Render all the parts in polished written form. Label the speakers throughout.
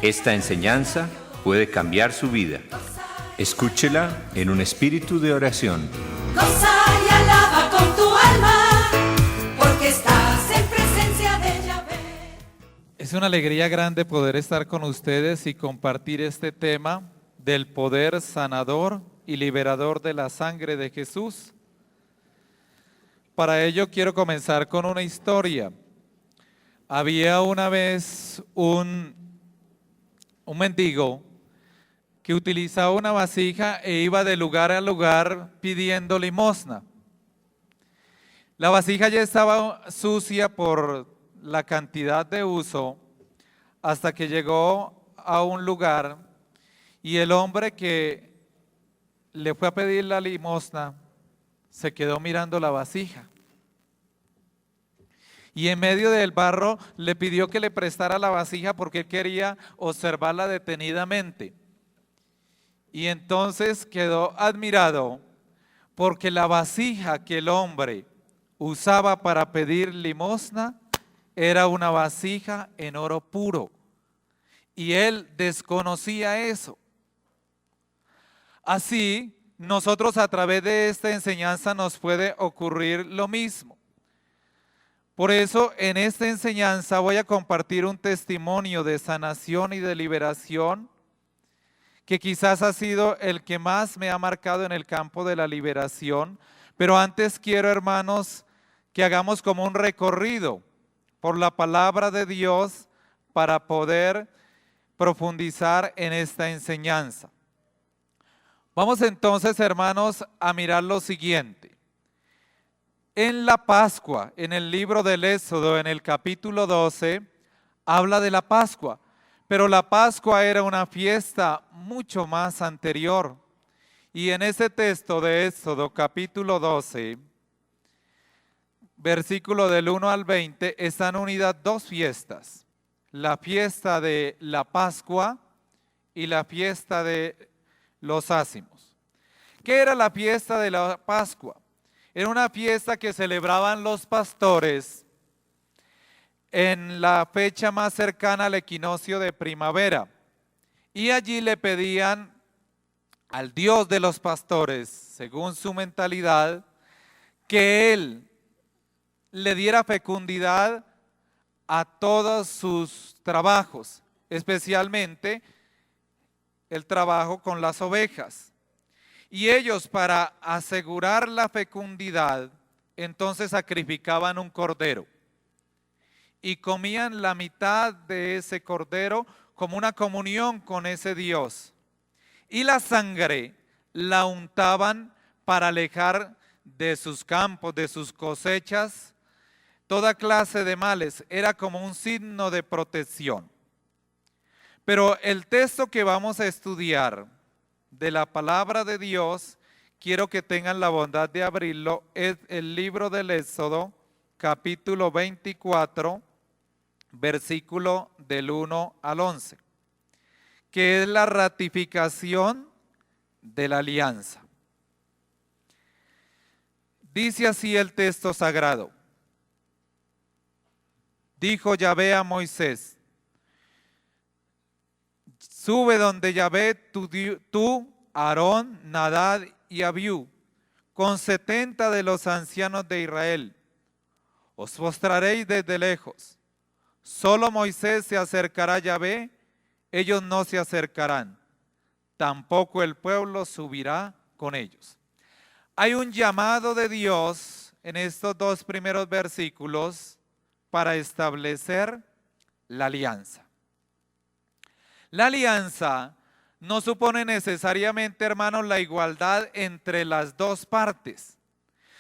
Speaker 1: Esta enseñanza puede cambiar su vida. Escúchela en un espíritu de oración.
Speaker 2: Goza y alaba con tu alma, porque estás en presencia de Yahvé.
Speaker 3: Es una alegría grande poder estar con ustedes y compartir este tema del poder sanador y liberador de la sangre de Jesús. Para ello quiero comenzar con una historia. Había una vez un mendigo que utilizaba una vasija e iba de lugar a lugar pidiendo limosna. La vasija ya estaba sucia por la cantidad de uso hasta que llegó a un lugar y el hombre que le fue a pedir la limosna se quedó mirando la vasija. Y en medio del barro le pidió que le prestara la vasija porque él quería observarla detenidamente. Y entonces quedó admirado porque la vasija que el hombre usaba para pedir limosna era una vasija en oro puro. Y él desconocía eso. Así, nosotros a través de esta enseñanza nos puede ocurrir lo mismo. Por eso, en esta enseñanza voy a compartir un testimonio de sanación y de liberación que quizás ha sido el que más me ha marcado en el campo de la liberación. Pero antes quiero, hermanos, que hagamos como un recorrido por la palabra de Dios para poder profundizar en esta enseñanza. Vamos entonces, hermanos, a mirar lo siguiente. En la Pascua, en el libro del Éxodo, en el capítulo 12, habla de la Pascua. Pero la Pascua era una fiesta mucho más anterior. Y en ese texto de Éxodo, capítulo 12, versículo del 1 al 20, están unidas dos fiestas. La fiesta de la Pascua y la fiesta de los ácimos. ¿Qué era la fiesta de la Pascua? Era una fiesta que celebraban los pastores en la fecha más cercana al equinoccio de primavera. Y allí le pedían al Dios de los pastores, según su mentalidad, que Él le diera fecundidad a todos sus trabajos, especialmente el trabajo con las ovejas. Y ellos, para asegurar la fecundidad, entonces sacrificaban un cordero y comían la mitad de ese cordero como una comunión con ese Dios. Y la sangre la untaban para alejar de sus campos, de sus cosechas, toda clase de males. Era como un signo de protección. Pero el texto que vamos a estudiar de la palabra de Dios, quiero que tengan la bondad de abrirlo, es el libro del Éxodo, capítulo 24, versículo del 1 al 11, que es la ratificación de la alianza. Dice así el texto sagrado. Dijo Yahvé a Moisés: sube donde Yahvé tú, Aarón, Nadab y Abiú, con 70 de los ancianos de Israel. Os postraréis desde lejos. Solo Moisés se acercará a Yahvé, ellos no se acercarán. Tampoco el pueblo subirá con ellos. Hay un llamado de Dios en estos dos primeros versículos para establecer la alianza. La alianza no supone necesariamente, hermanos, la igualdad entre las dos partes,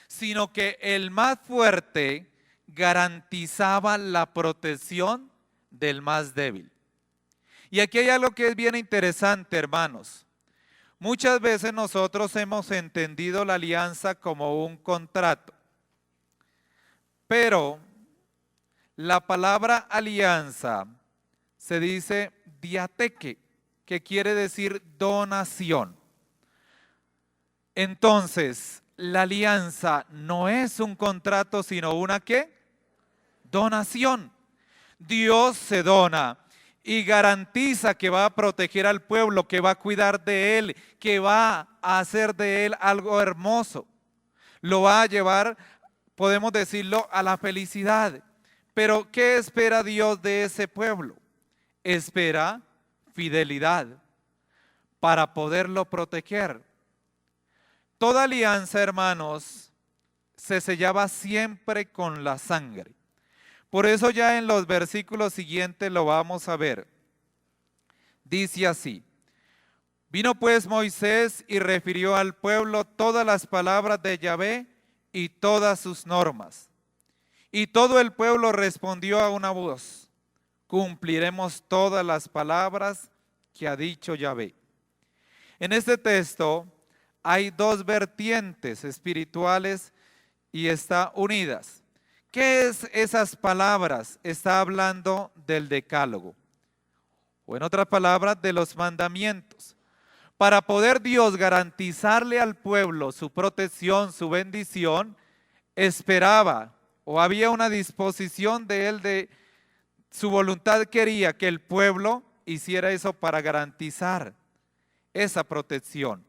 Speaker 3: sino que el más fuerte garantizaba la protección del más débil. Y aquí hay algo que es bien interesante, hermanos. Muchas veces nosotros hemos entendido la alianza como un contrato, pero la palabra alianza se dice diateque, que quiere decir donación. Entonces, la alianza no es un contrato, sino una ¿qué? Donación. Dios se dona y garantiza que va a proteger al pueblo, que va a cuidar de él, que va a hacer de él algo hermoso. Lo va a llevar, podemos decirlo, a la felicidad. Pero ¿qué espera Dios de ese pueblo? Espera fidelidad para poderlo proteger. Toda alianza, hermanos, se sellaba siempre con la sangre. Por eso ya en los versículos siguientes lo vamos a ver. Dice así: vino pues Moisés y refirió al pueblo todas las palabras de Yahvé y todas sus normas. Y todo el pueblo respondió a una voz: cumpliremos todas las palabras que ha dicho Yahvé. En este texto hay dos vertientes espirituales y están unidas. ¿Qué es esas palabras? Está hablando del decálogo, o en otras palabras, de los mandamientos. Para poder Dios garantizarle al pueblo su protección, su bendición, esperaba o había una disposición de él, de su voluntad quería que el pueblo hiciera eso para garantizar esa protección.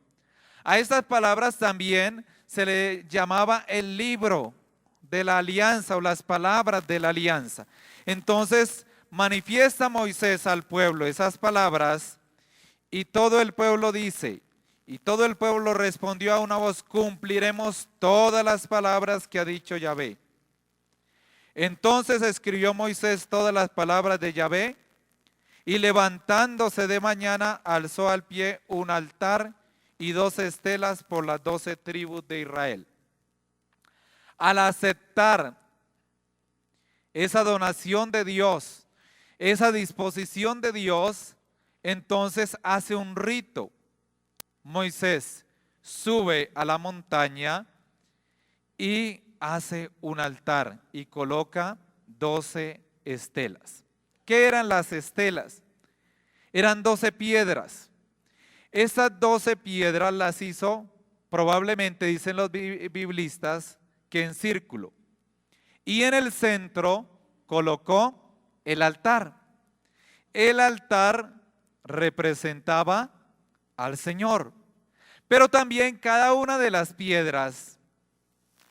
Speaker 3: A estas palabras también se le llamaba el libro de la alianza o las palabras de la alianza. Entonces manifiesta Moisés al pueblo esas palabras y todo el pueblo dice, y todo el pueblo respondió a una voz: cumpliremos todas las palabras que ha dicho Yahvé. Entonces escribió Moisés todas las palabras de Yahvé y levantándose de mañana alzó al pie un altar y 12 estelas por las 12 tribus de Israel. Al aceptar esa donación de Dios, esa disposición de Dios, entonces hace un rito. Moisés sube a la montaña y hace un altar y coloca 12 estelas. ¿Qué eran las estelas? Eran 12 piedras. Esas 12 piedras las hizo, probablemente dicen los biblistas, que en círculo. Y en el centro colocó el altar. El altar representaba al Señor. Pero también cada una de las piedras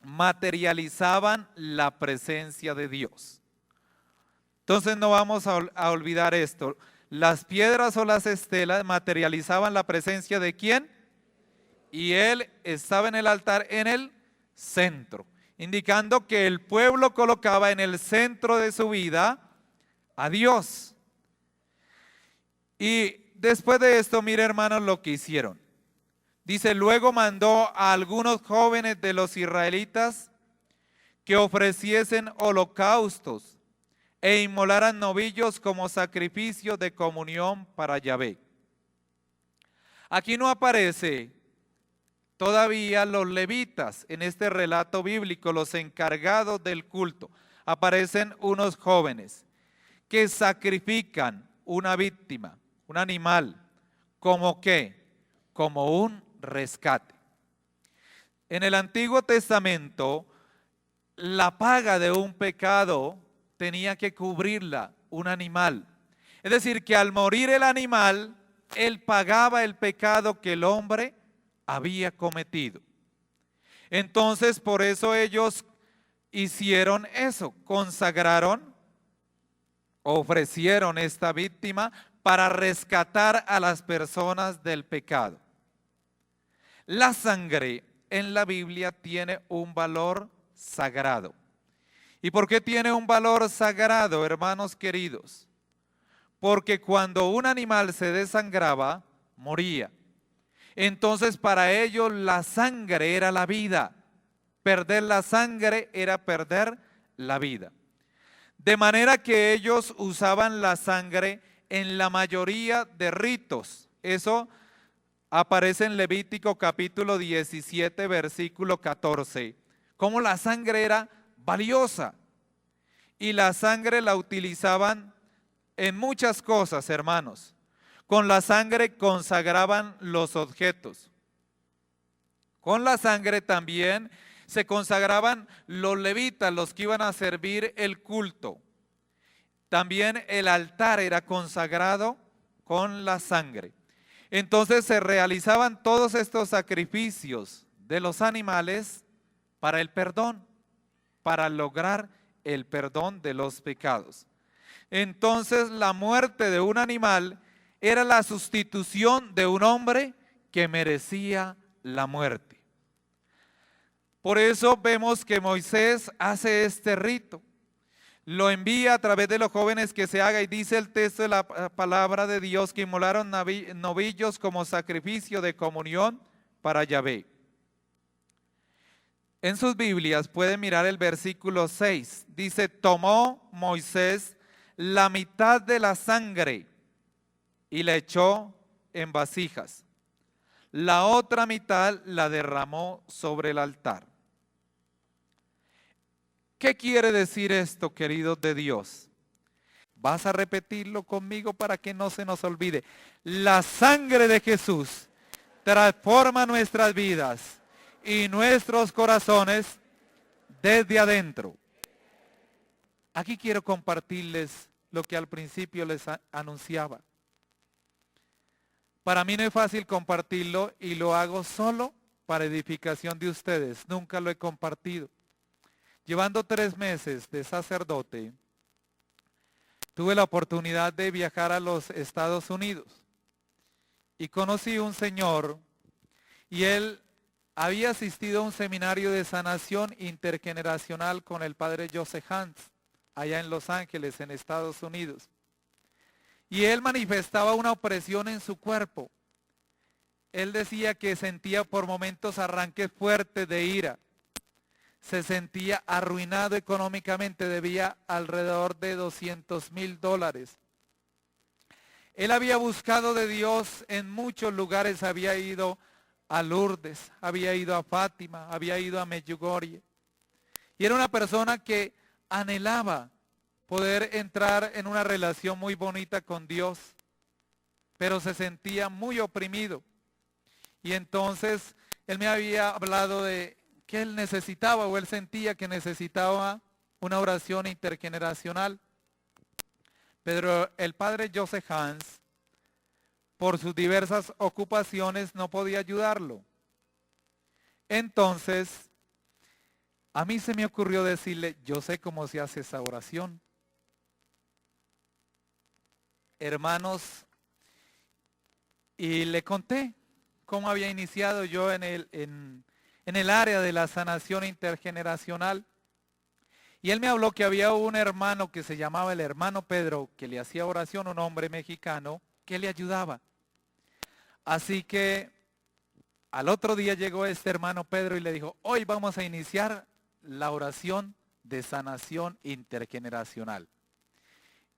Speaker 3: materializaban la presencia de Dios. Entonces no vamos a olvidar esto. Las piedras o las estelas materializaban la presencia de ¿quién? Y Él estaba en el altar en el centro, indicando que el pueblo colocaba en el centro de su vida a Dios. Y después de esto, mire hermanos lo que hicieron. Dice: luego mandó a algunos jóvenes de los israelitas que ofreciesen holocaustos e inmolaran novillos como sacrificio de comunión para Yahvé. Aquí no aparece todavía los levitas en este relato bíblico, los encargados del culto. Aparecen unos jóvenes que sacrifican una víctima, un animal, ¿como qué? Como un rescate. En el Antiguo Testamento, la paga de un pecado tenía que cubrirla un animal. Es decir, que al morir el animal, él pagaba el pecado que el hombre había cometido. Entonces, por eso ellos hicieron eso, consagraron, ofrecieron esta víctima para rescatar a las personas del pecado. La sangre en la Biblia tiene un valor sagrado. ¿Y por qué tiene un valor sagrado, hermanos queridos? Porque cuando un animal se desangraba, moría. Entonces para ellos la sangre era la vida. Perder la sangre era perder la vida. De manera que ellos usaban la sangre en la mayoría de ritos. Eso aparece en Levítico capítulo 17, versículo 14. Cómo la sangre era valiosa. Y la sangre la utilizaban en muchas cosas, hermanos. Con la sangre consagraban los objetos. Con la sangre también se consagraban los levitas, los que iban a servir el culto. también el altar era consagrado con la sangre. Entonces se realizaban todos estos sacrificios de los animales para el perdón, para lograr el perdón de los pecados. Entonces la muerte de un animal era la sustitución de un hombre que merecía la muerte. Por eso vemos que Moisés hace este rito. Lo envía a través de los jóvenes que se haga, y dice el texto de la palabra de Dios que inmolaron novillos como sacrificio de comunión para Yahvé. En sus Biblias pueden mirar el versículo 6. Dice, tomó Moisés la mitad de la sangre y la echó en vasijas. La otra mitad la derramó sobre el altar. ¿Qué quiere decir esto, queridos de Dios? Vas a repetirlo conmigo para que no se nos olvide. La sangre de Jesús transforma nuestras vidas y nuestros corazones desde adentro. Aquí quiero compartirles lo que al principio les anunciaba. Para mí no es fácil compartirlo y lo hago solo para edificación de ustedes. Nunca lo he compartido. Llevando 3 meses de sacerdote, tuve la oportunidad de viajar a los Estados Unidos y conocí un señor y él había asistido a un seminario de sanación intergeneracional con el padre Joseph Hans, allá en Los Ángeles, en Estados Unidos. Y él manifestaba una opresión en su cuerpo. Él decía que sentía por momentos arranques fuertes de ira. Se sentía arruinado económicamente, debía alrededor de $200,000. Él había buscado de Dios en muchos lugares, había ido a Lourdes, había ido a Fátima, había ido a Medjugorje. Y era una persona que anhelaba poder entrar en una relación muy bonita con Dios, pero se sentía muy oprimido. Y entonces él me había hablado de que él necesitaba, o él sentía que necesitaba una oración intergeneracional. Pero el padre Joseph Hans, por sus diversas ocupaciones, no podía ayudarlo. Entonces, a mí se me ocurrió decirle, yo sé cómo se hace esa oración. Hermanos, y le conté cómo había iniciado yo en el área de la sanación intergeneracional. Y él me habló que había un hermano que se llamaba el hermano Pedro, que le hacía oración, un hombre mexicano, que le ayudaba. Así que al otro día llegó este hermano Pedro y le dijo, hoy vamos a iniciar la oración de sanación intergeneracional.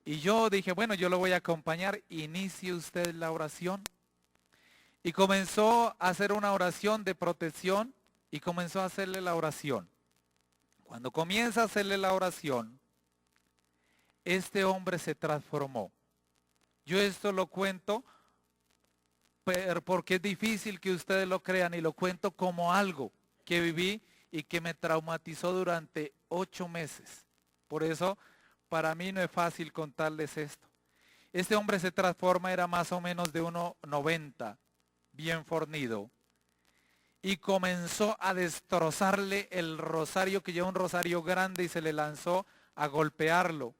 Speaker 3: Y yo dije, bueno, yo lo voy a acompañar, inicie usted la oración. Y comenzó a hacer una oración de protección y comenzó a hacerle la oración. Cuando comienza a hacerle la oración, este hombre se transformó. Yo esto lo cuento porque es difícil que ustedes lo crean y lo cuento como algo que viví y que me traumatizó durante 8 meses. Por eso, para mí no es fácil contarles esto. Este hombre se transforma, era más o menos de 1,90, bien fornido. Y comenzó a destrozarle el rosario, que lleva un rosario grande, y se le lanzó a golpearlo.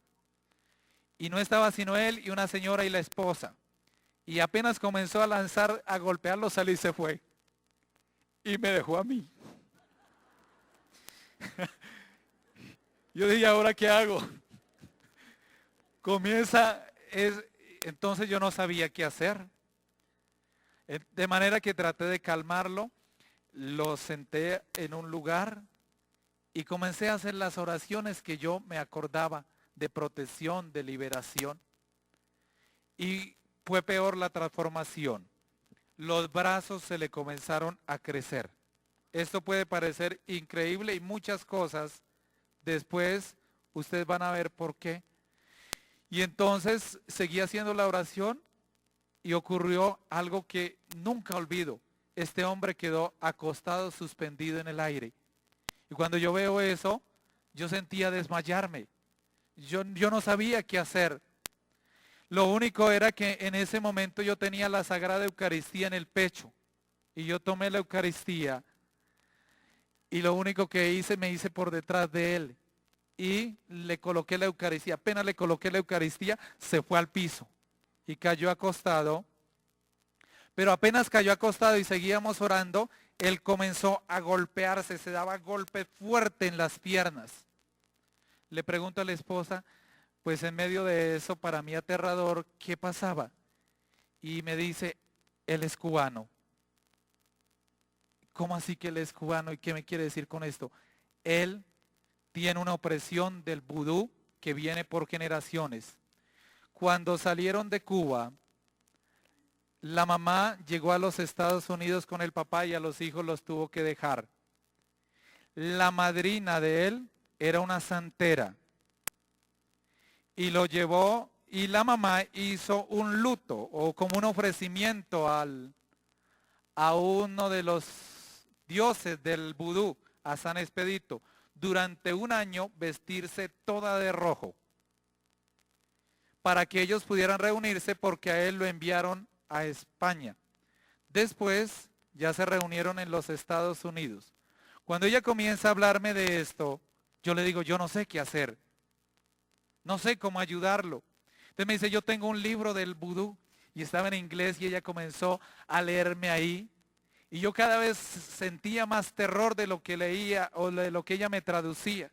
Speaker 3: Y no estaba sino él y una señora y la esposa. Y apenas comenzó a lanzar, a golpearlo, salió y se fue. Y me dejó a mí. Yo dije, ¿ahora qué hago? Entonces yo no sabía qué hacer. De manera que traté de calmarlo. Lo senté en un lugar y comencé a hacer las oraciones que yo me acordaba de protección, de liberación. Y fue peor la transformación. Los brazos se le comenzaron a crecer. Esto puede parecer increíble y muchas cosas después ustedes van a ver por qué. Y entonces seguí haciendo la oración y ocurrió algo que nunca olvido. Este hombre quedó acostado, suspendido en el aire. Y cuando yo veo eso, yo sentía desmayarme. Yo no sabía qué hacer. Lo único era que en ese momento yo tenía la Sagrada Eucaristía en el pecho. Y yo tomé la Eucaristía. Y lo único que hice, me hice por detrás de él. Y le coloqué la Eucaristía. Apenas le coloqué la Eucaristía, se fue al piso. Y cayó acostado. Pero apenas cayó acostado y seguíamos orando, él comenzó a golpearse, se daba golpe fuerte en las piernas. Le pregunto a la esposa, pues en medio de eso, para mí aterrador, ¿qué pasaba? Y me dice, él es cubano. ¿Cómo así que él es cubano? ¿Y qué me quiere decir con esto? Él tiene una opresión del vudú que viene por generaciones. Cuando salieron de Cuba, la mamá llegó a los Estados Unidos con el papá y a los hijos los tuvo que dejar. La madrina de él era una santera y lo llevó y la mamá hizo un luto o como un ofrecimiento a uno de los dioses del vudú, a San Expedito, durante un año vestirse toda de rojo para que ellos pudieran reunirse porque a él lo enviaron a España. Después ya se reunieron en los Estados Unidos. Cuando ella comienza a hablarme de esto, yo le digo, yo no sé qué hacer. No sé cómo ayudarlo. Entonces me dice, yo tengo un libro del vudú y estaba en inglés y ella comenzó a leerme ahí. Y yo cada vez sentía más terror de lo que leía o de lo que ella me traducía.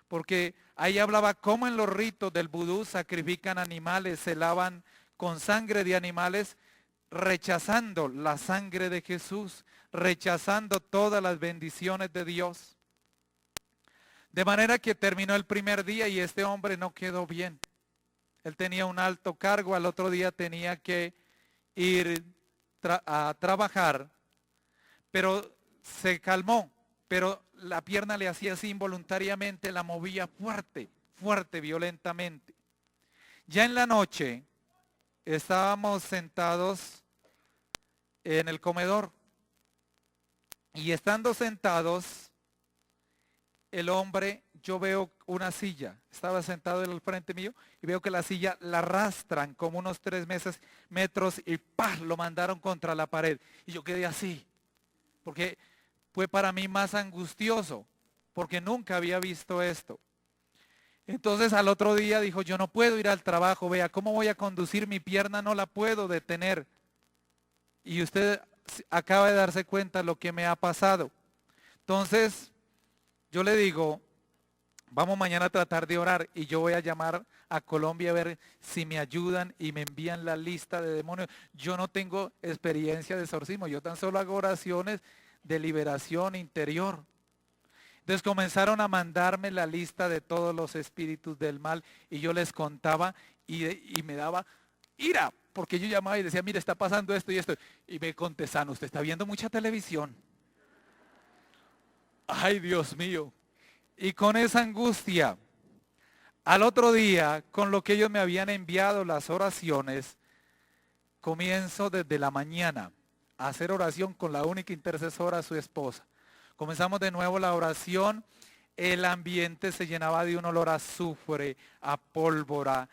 Speaker 3: Porque ahí hablaba cómo en los ritos del vudú sacrifican animales, se lavan con sangre de animales, rechazando la sangre de Jesús, rechazando todas las bendiciones de Dios. De manera que terminó el primer día y este hombre no quedó bien. Él tenía un alto cargo, al otro día tenía que ir a trabajar, pero se calmó, pero la pierna le hacía así involuntariamente, la movía fuerte, fuerte, violentamente. Ya en la noche estábamos sentados en el comedor y estando sentados, el hombre, yo veo una silla, estaba sentado en el frente mío y veo que la silla la arrastran como unos 3 metros y ¡pah!, lo mandaron contra la pared. Y yo quedé así, porque fue para mí más angustioso, porque nunca había visto esto. Entonces al otro día dijo, yo no puedo ir al trabajo, vea, ¿cómo voy a conducir? Mi pierna no la puedo detener. Y usted acaba de darse cuenta lo que me ha pasado. Entonces, yo le digo, vamos mañana a tratar de orar y yo voy a llamar a Colombia a ver si me ayudan y me envían la lista de demonios. Yo no tengo experiencia de exorcismo, yo tan solo hago oraciones de liberación interior. Entonces comenzaron a mandarme la lista de todos los espíritus del mal y yo les contaba y me daba ira, porque yo llamaba y decía, mire, está pasando esto y esto. Y me contestaban, usted está viendo mucha televisión. Ay, Dios mío. Y con esa angustia, al otro día, con lo que ellos me habían enviado, las oraciones, comienzo desde la mañana a hacer oración con la única intercesora, su esposa. Comenzamos de nuevo la oración, el ambiente se llenaba de un olor a azufre, a pólvora.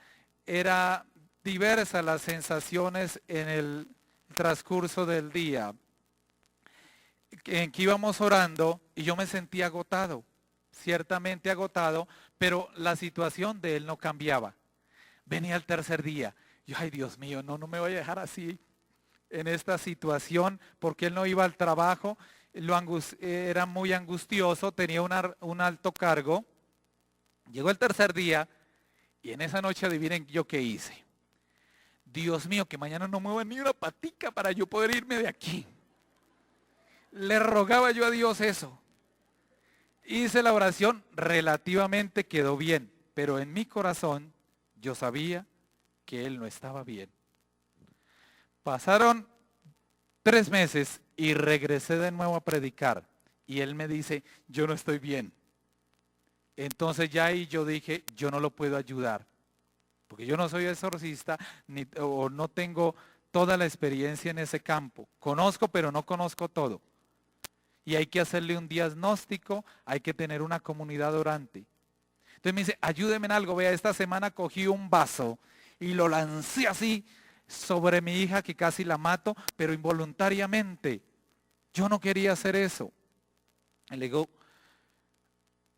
Speaker 3: Era diversas las sensaciones en el transcurso del día en que íbamos orando y yo me sentía agotado, ciertamente agotado, pero la situación de él no cambiaba. Venía el tercer día, yo, ay Dios mío, no me voy a dejar así en esta situación, porque él no iba al trabajo, era muy angustioso, tenía un alto cargo. Llegó el tercer día y en esa noche adivinen yo qué hice. Dios mío, que mañana no mueva ni una patica para yo poder irme de aquí. Le rogaba yo a Dios eso. Hice la oración, relativamente quedó bien, pero en mi corazón yo sabía que él no estaba bien. Pasaron 3 meses y regresé de nuevo a predicar y él me dice, yo no estoy bien. Entonces ya ahí yo dije, yo no lo puedo ayudar, porque yo no soy exorcista o no tengo toda la experiencia en ese campo. Conozco, pero no conozco todo. Y hay que hacerle un diagnóstico, hay que tener una comunidad orante. Entonces me dice, ayúdeme en algo. Vea, esta semana cogí un vaso y lo lancé así sobre mi hija que casi la mato, pero involuntariamente. Yo no quería hacer eso. Y le digo,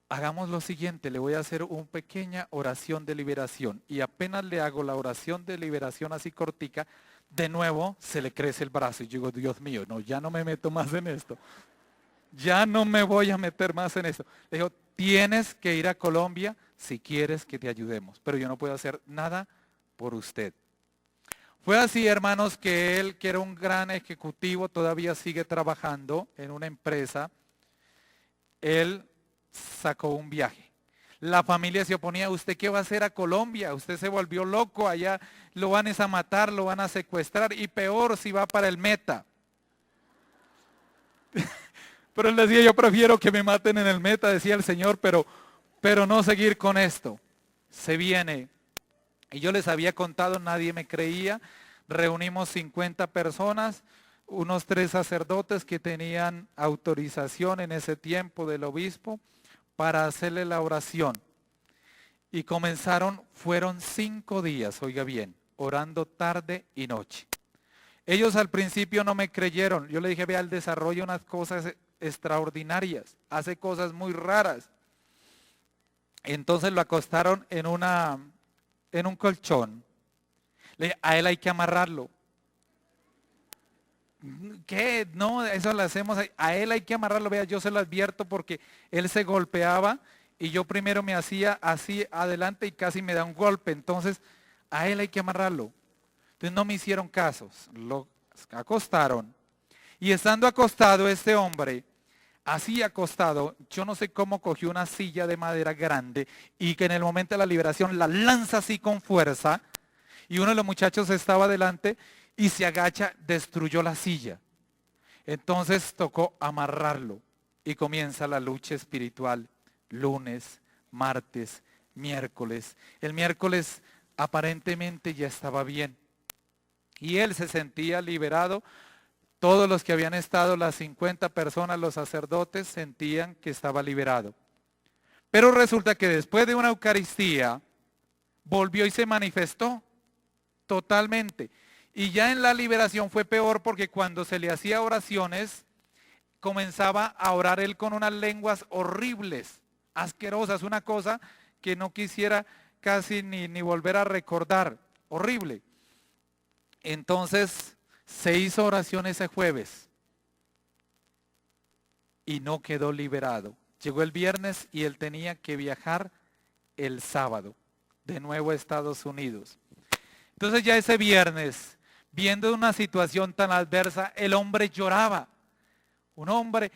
Speaker 3: hagamos lo siguiente, le voy a hacer una pequeña oración de liberación. Y apenas le hago la oración de liberación así cortica, de nuevo se le crece el brazo. Y yo digo, Dios mío, no, ya no me meto más en esto. Ya no me voy a meter más en esto. Le digo, tienes que ir a Colombia si quieres que te ayudemos. Pero yo no puedo hacer nada por usted. Fue así, hermanos, que él, que era un gran ejecutivo, todavía sigue trabajando en una empresa. Él sacó un viaje. La familia se oponía, ¿usted qué va a hacer a Colombia? Usted se volvió loco, allá lo van a matar, lo van a secuestrar y peor si va para el Meta. Pero él decía, yo prefiero que me maten en el Meta, decía el Señor, pero no seguir con esto. Se viene. Y yo les había contado, nadie me creía. Reunimos 50 personas, unos 3 sacerdotes que tenían autorización en ese tiempo del obispo para hacerle la oración. Y fueron 5 días, oiga bien, orando tarde y noche. Ellos al principio no me creyeron. Yo le dije, vea, él desarrolla unas cosas extraordinarias, hace cosas muy raras. Entonces lo acostaron en un colchón. Le dije, a él hay que amarrarlo. ¿Qué? No, eso lo hacemos. A él hay que amarrarlo. Vea, yo se lo advierto porque él se golpeaba y yo primero me hacía así adelante y casi me da un golpe. Entonces, a él hay que amarrarlo. Entonces no me hicieron casos. Lo acostaron. Y estando acostado este hombre, así acostado, yo no sé cómo cogió una silla de madera grande y que en el momento de la liberación la lanza así con fuerza y uno de los muchachos estaba delante y se agacha, destruyó la silla. Entonces tocó amarrarlo y comienza la lucha espiritual. Lunes, martes, miércoles. El miércoles aparentemente ya estaba bien y él se sentía liberado. Todos los que habían estado, las 50 personas, los sacerdotes, sentían que estaba liberado. Pero resulta que después de una Eucaristía, volvió y se manifestó totalmente. Y ya en la liberación fue peor porque cuando se le hacía oraciones, comenzaba a orar él con unas lenguas horribles, asquerosas, una cosa que no quisiera casi ni volver a recordar, horrible. Entonces se hizo oración ese jueves y no quedó liberado. Llegó el viernes y él tenía que viajar el sábado de nuevo a Estados Unidos. Entonces ya ese viernes, viendo una situación tan adversa, el hombre lloraba. Un hombre,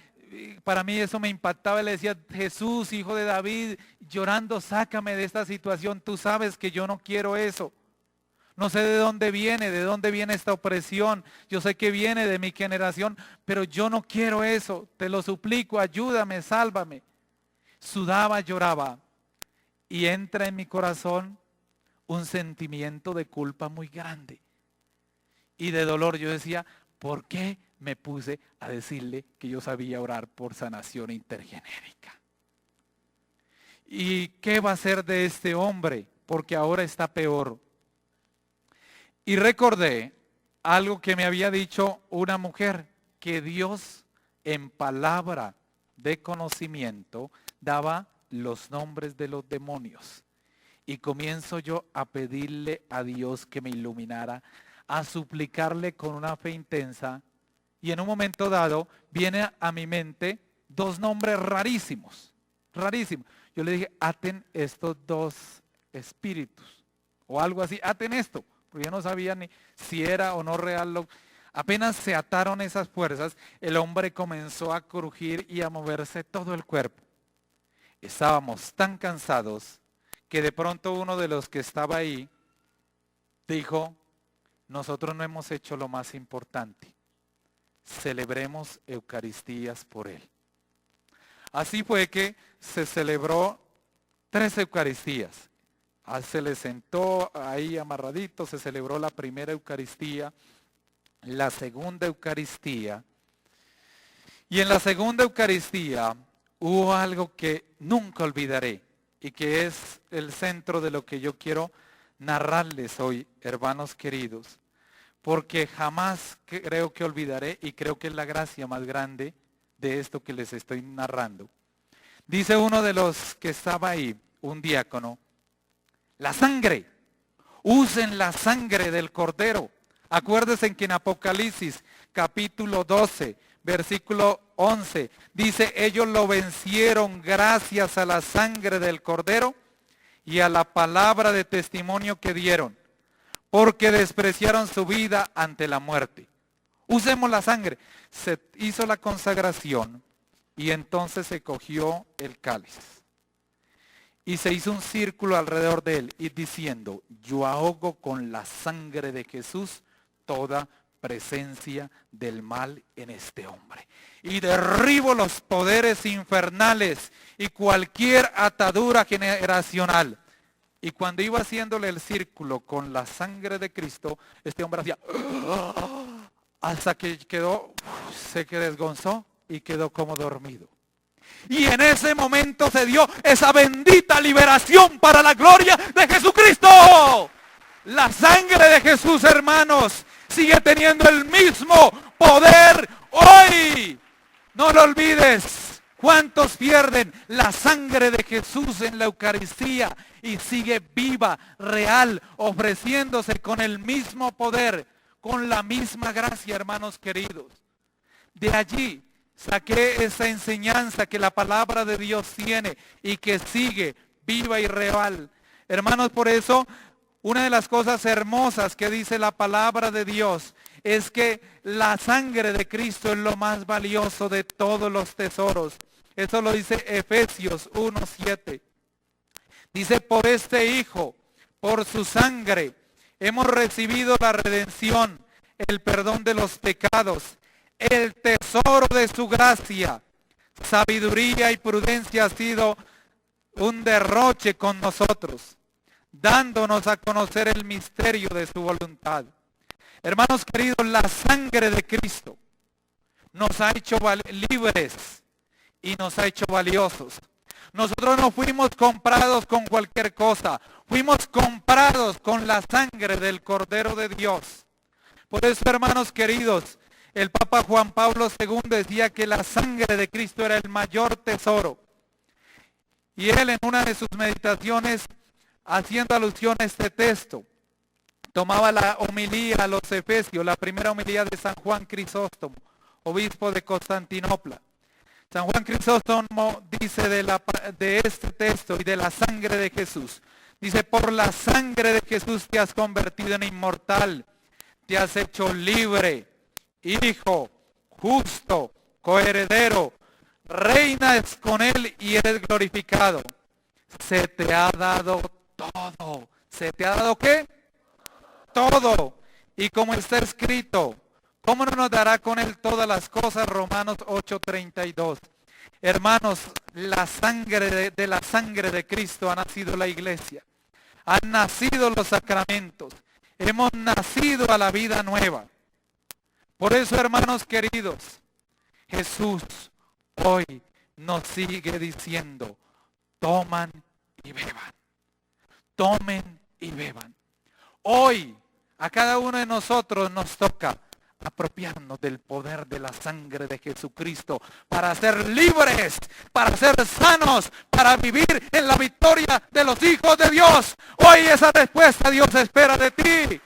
Speaker 3: para mí eso me impactaba, le decía, Jesús, hijo de David, llorando, sácame de esta situación, tú sabes que yo no quiero eso. No sé de dónde viene esta opresión. Yo sé que viene de mi generación, pero yo no quiero eso. Te lo suplico, ayúdame, sálvame. Sudaba, lloraba. Y entra en mi corazón un sentimiento de culpa muy grande. Y de dolor. Yo decía, ¿por qué me puse a decirle que yo sabía orar por sanación intergenérica? ¿Y qué va a hacer de este hombre? Porque ahora está peor. Y recordé algo que me había dicho una mujer, que Dios en palabra de conocimiento daba los nombres de los demonios. Y comienzo yo a pedirle a Dios que me iluminara, a suplicarle con una fe intensa. Y en un momento dado viene a mi mente 2 nombres rarísimos, rarísimos. Yo le dije, aten estos 2 espíritus, o algo así, aten esto. Porque yo no sabía ni si era o no real. Apenas se ataron esas fuerzas, el hombre comenzó a crujir y a moverse todo el cuerpo. Estábamos tan cansados que de pronto uno de los que estaba ahí dijo, nosotros no hemos hecho lo más importante. Celebremos Eucaristías por él. Así fue que se celebró 3 Eucaristías. Se le sentó ahí amarradito, se celebró la primera Eucaristía, la segunda Eucaristía. Y en la segunda Eucaristía hubo algo que nunca olvidaré. y que es el centro de lo que yo quiero narrarles hoy, hermanos queridos, porque jamás creo que olvidaré y creo que es la gracia más grande de esto que les estoy narrando. Dice uno de los que estaba ahí, un diácono, la sangre, usen la sangre del Cordero. Acuérdense que en Apocalipsis capítulo 12, versículo 11, dice, ellos lo vencieron gracias a la sangre del Cordero y a la palabra de testimonio que dieron, porque despreciaron su vida ante la muerte. Usemos la sangre. Se hizo la consagración y entonces se cogió el cáliz. Y se hizo un círculo alrededor de él y diciendo, yo ahogo con la sangre de Jesús toda presencia del mal en este hombre. Y derribo los poderes infernales y cualquier atadura generacional. Y cuando iba haciéndole el círculo con la sangre de Cristo, este hombre hacía hasta que se desgonzó y quedó como dormido. Y en ese momento se dio esa bendita liberación para la gloria de Jesucristo. La sangre de Jesús, hermanos, sigue teniendo el mismo poder hoy. No lo olvides. ¿Cuántos pierden la sangre de Jesús en la Eucaristía y sigue viva, real, ofreciéndose con el mismo poder, con la misma gracia, hermanos queridos? De allí saqué esa enseñanza que la palabra de Dios tiene y que sigue viva y real. Hermanos, por eso, una de las cosas hermosas que dice la palabra de Dios es que la sangre de Cristo es lo más valioso de todos los tesoros. Eso lo dice Efesios 1:7. Dice, por este Hijo, por su sangre, hemos recibido la redención, el perdón de los pecados, el tesoro de su gracia. Sabiduría y prudencia ha sido un derroche con nosotros, dándonos a conocer el misterio de su voluntad. Hermanos queridos, la sangre de Cristo nos ha hecho libres y nos ha hecho valiosos. Nosotros no fuimos comprados con cualquier cosa, fuimos comprados con la sangre del Cordero de Dios. Por eso, hermanos queridos, el Papa Juan Pablo II decía que la sangre de Cristo era el mayor tesoro. Y él en una de sus meditaciones, haciendo alusión a este texto, tomaba la homilía a los Efesios, la primera homilía de San Juan Crisóstomo, obispo de Constantinopla. San Juan Crisóstomo dice de este texto y de la sangre de Jesús. Dice, por la sangre de Jesús te has convertido en inmortal, te has hecho libre, hijo, justo, coheredero, reinas con él y eres glorificado. Se te ha dado todo. ¿Se te ha dado qué? Todo. Y como está escrito, ¿cómo no nos dará con él todas las cosas? Romanos 8:32. Hermanos, de la sangre de Cristo ha nacido la iglesia. Han nacido los sacramentos. Hemos nacido a la vida nueva. Por eso, hermanos queridos, Jesús hoy nos sigue diciendo, toman y beban. Tomen y beban. Hoy a cada uno de nosotros nos toca apropiarnos del poder de la sangre de Jesucristo para ser libres, para ser sanos, para vivir en la victoria de los hijos de Dios. Hoy esa respuesta Dios espera de ti,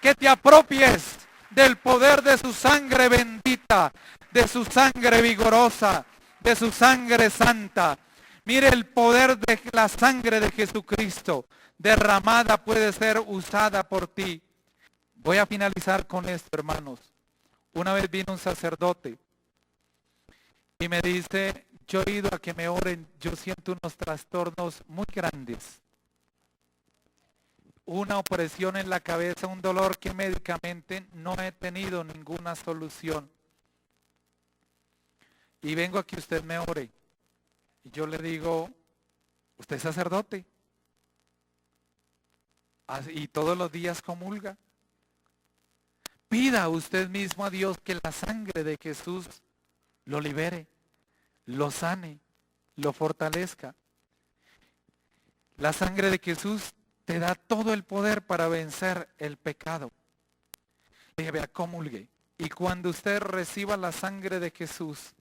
Speaker 3: que te apropies del poder de su sangre bendita, de su sangre vigorosa, de su sangre santa. Mire, el poder de la sangre de Jesucristo derramada puede ser usada por ti. Voy a finalizar con esto, hermanos. Una vez vino un sacerdote y me dice, yo he ido a que me oren, yo siento unos trastornos muy grandes. Una opresión en la cabeza, un dolor que médicamente no he tenido ninguna solución. Y vengo a que usted me ore. Y yo le digo, ¿usted es sacerdote? Y todos los días comulga. Pida usted mismo a Dios que la sangre de Jesús lo libere, lo sane, lo fortalezca. La sangre de Jesús te da todo el poder para vencer el pecado. Dije, vea, comulgue. Y cuando usted reciba la sangre de Jesús,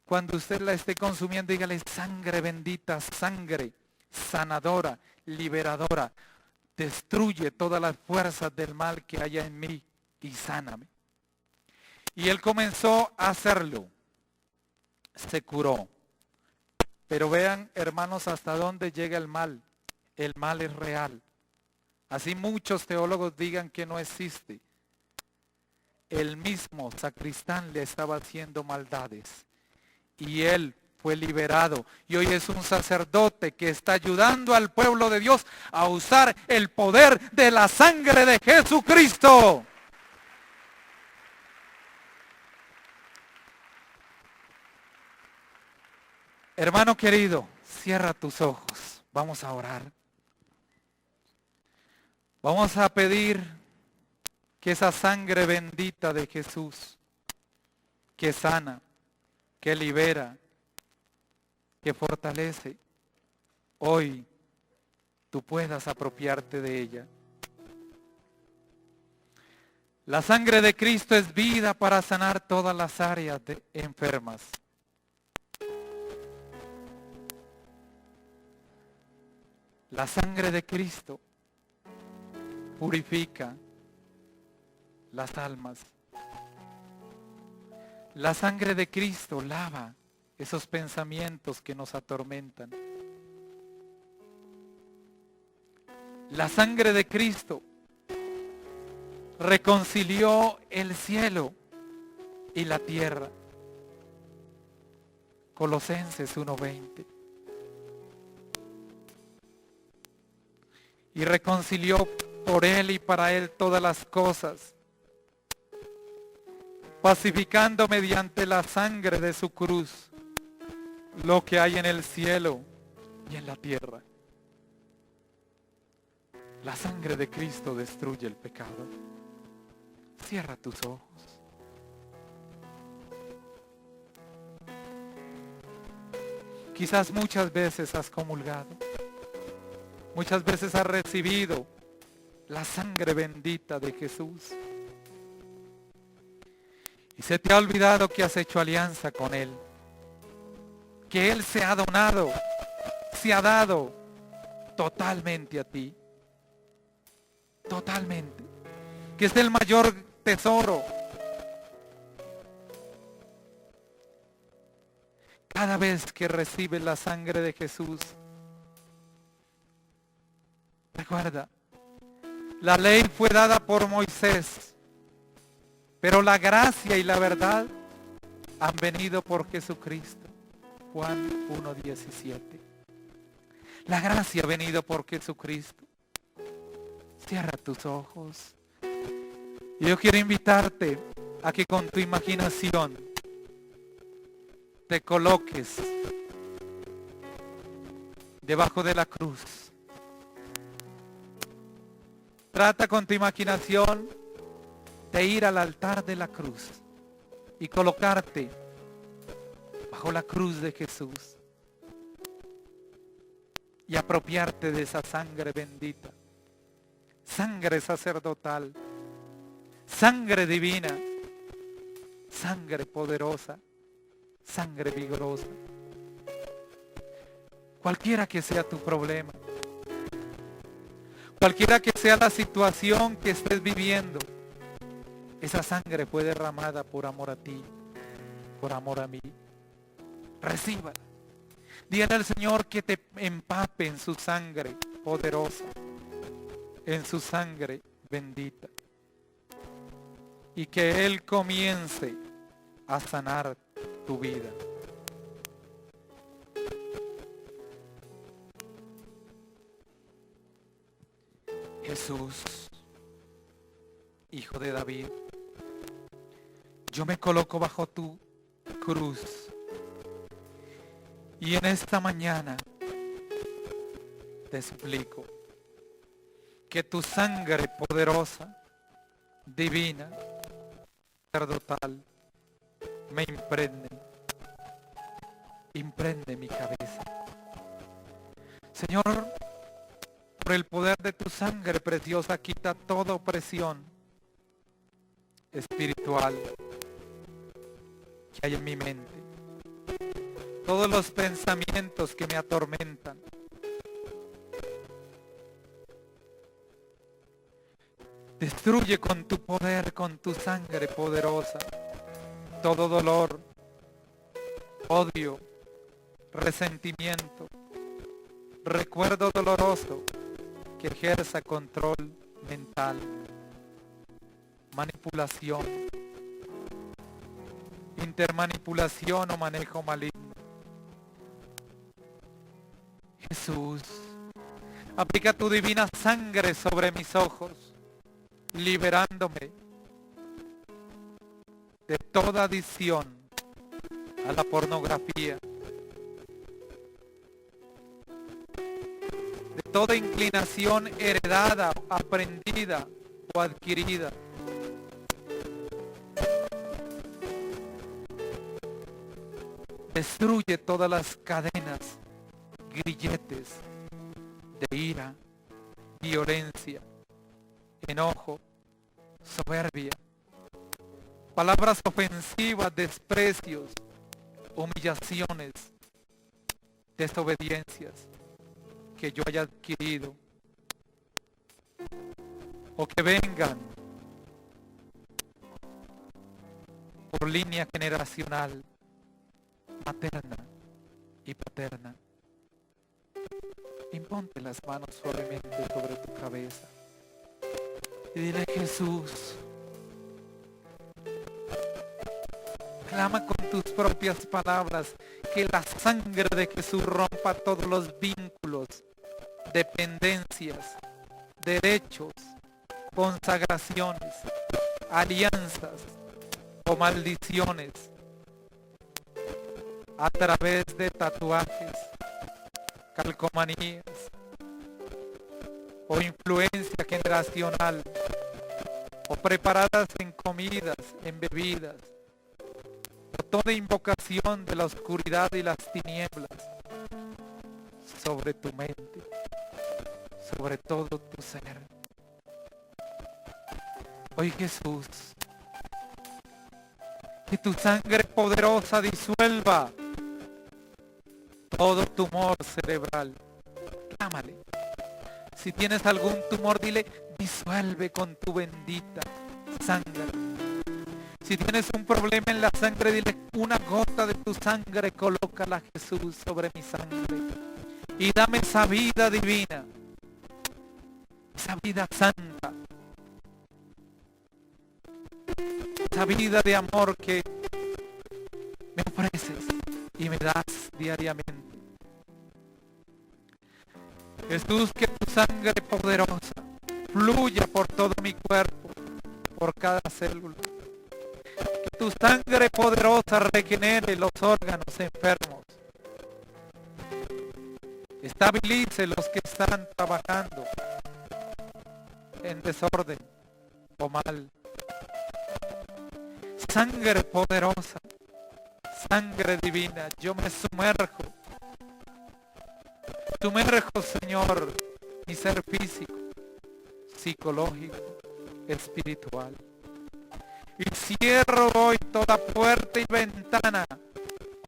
Speaker 3: cuando usted la esté consumiendo, dígale: sangre bendita, sangre sanadora, liberadora, destruye todas las fuerzas del mal que haya en mí y sáname. Y él comenzó a hacerlo. Se curó. Pero vean, hermanos, hasta dónde llega el mal. El mal es real. Así muchos teólogos digan que no existe. El mismo sacristán le estaba haciendo maldades. Y él fue liberado. Y hoy es un sacerdote que está ayudando al pueblo de Dios a usar el poder de la sangre de Jesucristo. Hermano querido, cierra tus ojos. Vamos a orar. Vamos a pedir que esa sangre bendita de Jesús, que sana, que libera, que fortalece, hoy tú puedas apropiarte de ella. La sangre de Cristo es vida para sanar todas las áreas enfermas. La sangre de Cristo purifica las almas. La sangre de Cristo lava esos pensamientos que nos atormentan. La sangre de Cristo reconcilió el cielo y la tierra. Colosenses 1:20. Y reconcilió por él y para él todas las cosas, pacificando mediante la sangre de su cruz lo que hay en el cielo y en la tierra. La sangre de Cristo destruye el pecado. Cierra tus ojos. Quizás muchas veces has comulgado. Muchas veces has recibido la sangre bendita de Jesús. Y se te ha olvidado que has hecho alianza con Él. Que Él se ha donado, se ha dado totalmente a ti. Totalmente. Que es el mayor tesoro. Cada vez que recibes la sangre de Jesús, recuerda, la ley fue dada por Moisés, pero la gracia y la verdad han venido por Jesucristo. Juan 1:17. La gracia ha venido por Jesucristo. Cierra tus ojos. Y yo quiero invitarte a que con tu imaginación te coloques debajo de la cruz. Trata con tu imaginación de ir al altar de la cruz y colocarte bajo la cruz de Jesús y apropiarte de esa sangre bendita, sangre sacerdotal, sangre divina, sangre poderosa, sangre vigorosa. Cualquiera que sea tu problema, cualquiera que sea la situación que estés viviendo, esa sangre fue derramada por amor a ti, por amor a mí. Recíbala. Dígale al Señor que te empape en su sangre poderosa, en su sangre bendita. Y que Él comience a sanar tu vida. Jesús, Hijo de David, yo me coloco bajo tu cruz y en esta mañana te suplico que tu sangre poderosa, divina, sacerdotal, me imprende mi cabeza. Señor, Por el poder de tu sangre preciosa, quita toda opresión espiritual que hay en mi mente. Todos los pensamientos que me atormentan. Destruye con tu poder, con tu sangre poderosa, todo dolor, odio, resentimiento, recuerdo doloroso que ejerza control mental, manipulación, intermanipulación o manejo maligno. Jesús, aplica tu divina sangre sobre mis ojos, liberándome de toda adicción a la pornografía, de toda inclinación heredada, aprendida o adquirida. Destruye todas las cadenas, grilletes de ira, violencia, enojo, soberbia, palabras ofensivas, desprecios, humillaciones, desobediencias que yo haya adquirido o que vengan por línea generacional, materna y paterna. Imponte las manos suavemente sobre tu cabeza y dile: Jesús, clama con tus propias palabras que la sangre de Jesús rompa todos los vínculos, dependencias, derechos, consagraciones, alianzas o maldiciones a través de tatuajes, calcomanías o influencia generacional, o preparadas en comidas, en bebidas, o toda invocación de la oscuridad y las tinieblas sobre tu mente, sobre todo tu ser. Hoy, Jesús, que tu sangre poderosa disuelva todo tumor cerebral. Clámale. Si tienes algún tumor, dile: disuelve con tu bendita sangre. Si tienes un problema en la sangre, dile: una gota de tu sangre, colócala, Jesús, sobre mi sangre. Y dame esa vida divina, esa vida santa, esa vida de amor que me ofreces y me das diariamente. Jesús, que tu sangre poderosa fluya por todo mi cuerpo, por cada célula. Que tu sangre poderosa regenere los órganos enfermos. Estabilice los que están trabajando en desorden o mal. Sangre poderosa, sangre divina, yo me sumerjo, Señor, mi ser físico, psicológico, espiritual. Y cierro hoy toda puerta y ventana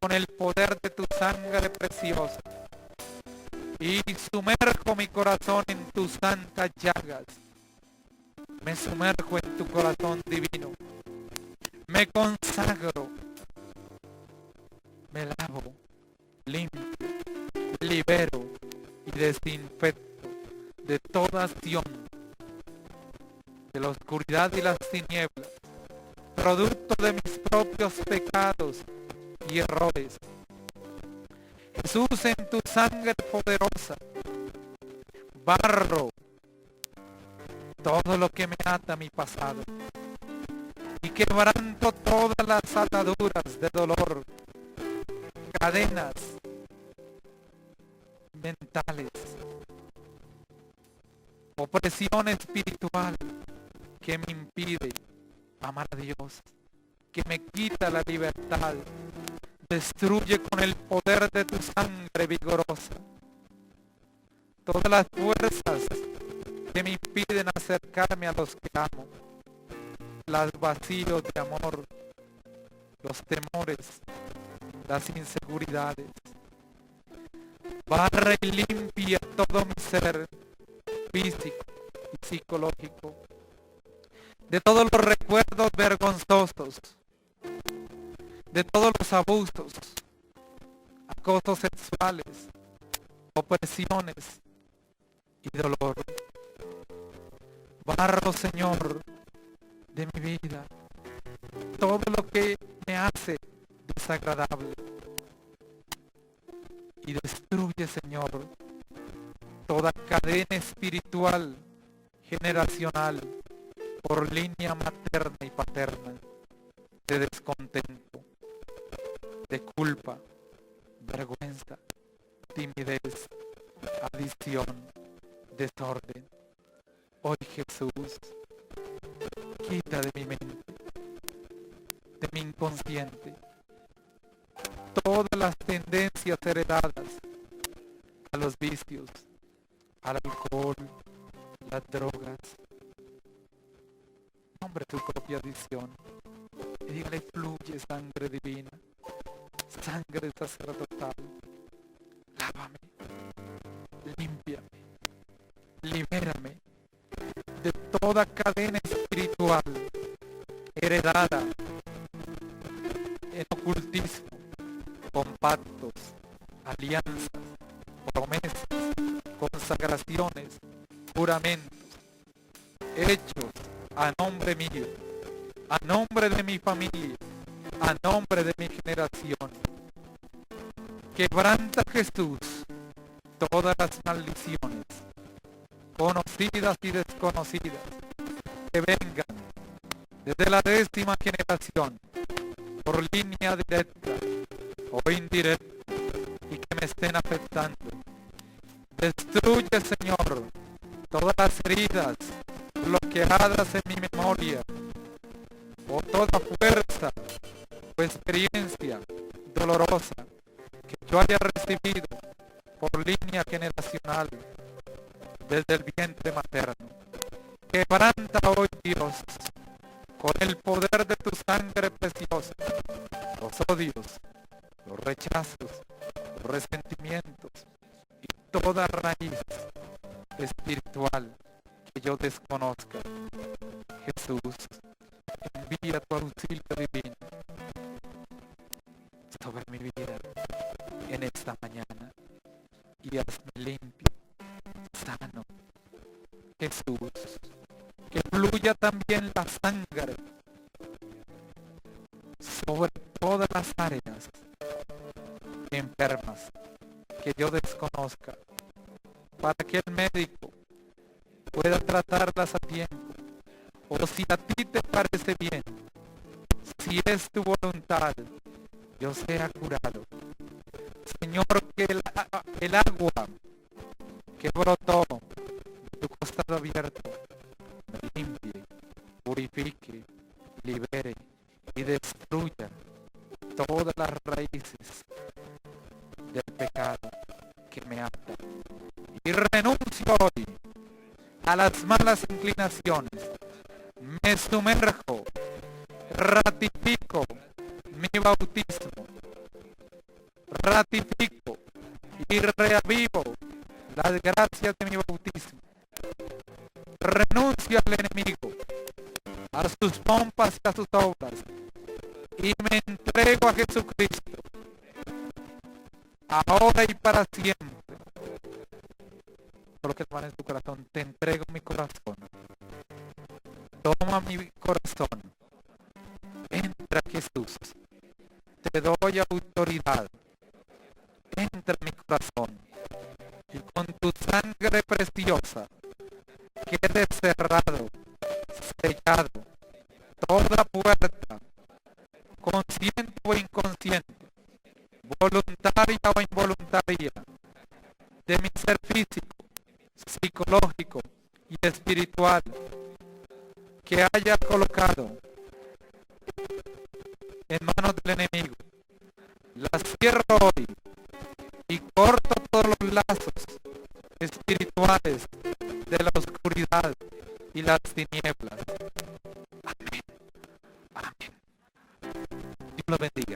Speaker 3: con el poder de tu sangre preciosa. Y sumerjo mi corazón en tus santas llagas. Me sumerjo en tu corazón divino. Me consagro. Me lavo, limpio, libero y desinfecto de toda acción de la oscuridad y las tinieblas, producto de mis propios pecados y errores. Jesús, en tu sangre poderosa, barro todo lo que me ata a mi pasado y quebranto todas las ataduras de dolor, cadenas mentales, opresión espiritual que me impide amar a Dios, que me quita la libertad. Destruye con el poder de tu sangre vigorosa todas las fuerzas que me impiden acercarme a los que amo, los vacíos de amor, los temores, las inseguridades. Barra y limpia todo mi ser físico y psicológico de todos los recuerdos vergonzosos, de todos los abusos, acosos sexuales, opresiones y dolor. Barro, Señor, de mi vida todo lo que me hace desagradable y destruye, Señor, toda cadena espiritual generacional por línea materna y paterna de descontento, de culpa, vergüenza, timidez, adicción, desorden. Hoy, Jesús, quita de mi mente, de mi inconsciente, todas las tendencias heredadas a los vicios, al alcohol, las drogas. Nombre tu propia adicción y dígale: fluye sangre divina, sangre sacerdotal, lávame, límpiame, libérame de toda cadena espiritual heredada en ocultismo, con pactos, alianzas, promesas, consagraciones, juramentos, hechos a nombre mío, a nombre de mi familia, a nombre de mi generación. Quebranta, Jesús, todas las maldiciones, conocidas y desconocidas, que vengan desde la 10ª generación, por línea directa o indirecta, y que me estén afectando. Destruye, Señor, todas las heridas bloqueadas en mi memoria, o toda fuerza o experiencia dolorosa que yo haya recibido por línea generacional desde el vientre materno. Quebranta hoy, Dios, con el poder de tu sangre preciosa, los odios, los rechazos, los resentimientos y toda raíz espiritual que yo desconozca. Jesús, envía tu auxilio divino sobre mi vida en esta mañana y hazme limpio, sano. Jesús, que fluya también la sangre sobre todas las áreas enfermas que yo desconozca, para que el médico pueda tratarlas a tiempo, o si a ti te parece bien, si es tu voluntad, yo sea curado. Señor, que el agua que brotó de tu costado abierto me limpie, purifique, libere y destruya todas las raíces del pecado que me atan. Y renuncio hoy a las malas inclinaciones. Me sumerjo, ratifico mi bautismo, ratifico y reavivo las gracias de mi bautismo. Renuncio al enemigo, a sus pompas y a sus obras, y me entrego a Jesucristo, ahora y para siempre. Solo que hermano en tu corazón, te entrego mi corazón. Toma mi corazón. Entra, Jesús. Te doy autoridad. Entra en mi corazón. Y con tu sangre preciosa, quede cerrado, sellado, toda puerta, consciente o inconsciente, voluntaria o involuntaria, de mi ser físico, psicológico y espiritual, que haya colocado en manos del enemigo. Las cierro hoy y corto todos los lazos espirituales las tinieblas. Amén. Amén. Dios lo bendiga.